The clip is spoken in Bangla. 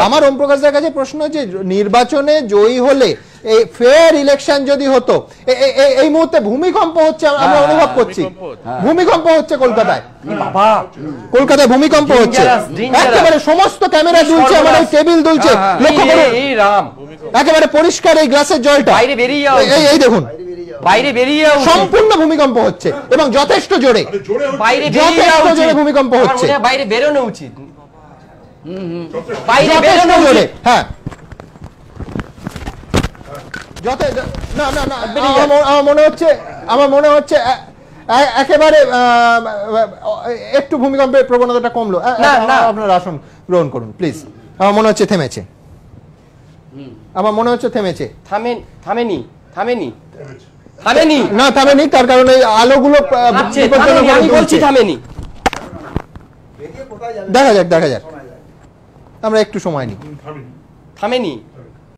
আমার ওম প্রকাশের কাছে প্রশ্ন যে নির্বাচনে জয়ী হলে এই ফেয়ার ইলেকশন যদি হতো, এই মুহূর্তে ভূমিকম্প হচ্ছে আমরা অনুভব করছি, ভূমিকম্প হচ্ছে কলকাতায়, কলকাতায় ভূমিকম্প হচ্ছে, একেবারে সমস্ত ক্যামেরা দুলছে, আমার এই টেবিল দুলছে, লক্ষ্য করুন একেবারে পরিষ্কার এই গ্লাসের জলটা, এই দেখুন বাইরে বেরিয়ে সম্পূর্ণ ভূমিকম্প হচ্ছে এবং যথেষ্ট জোরে, বাইরে যথেষ্ট জোরে ভূমিকম্প হচ্ছে, বাইরে বেরোনো উচিত, বাইরে বেরোনো জোরে, হ্যাঁ না না না আমার মনে হচ্ছে একেবারে একটু ভূমিকম্পের প্রবণতাটা কমলো, আপনারা আসুন গ্রহণ করুন প্লিজ, আমার মনে হচ্ছে থেমেছে, আমার মনে হচ্ছে থেমেছে, থামেনি না থামেনি, তার কারণে আলোগুলো আমি বলছি থামেনি, দেখা যাক আমরা একটু সময় নিই, থামেনি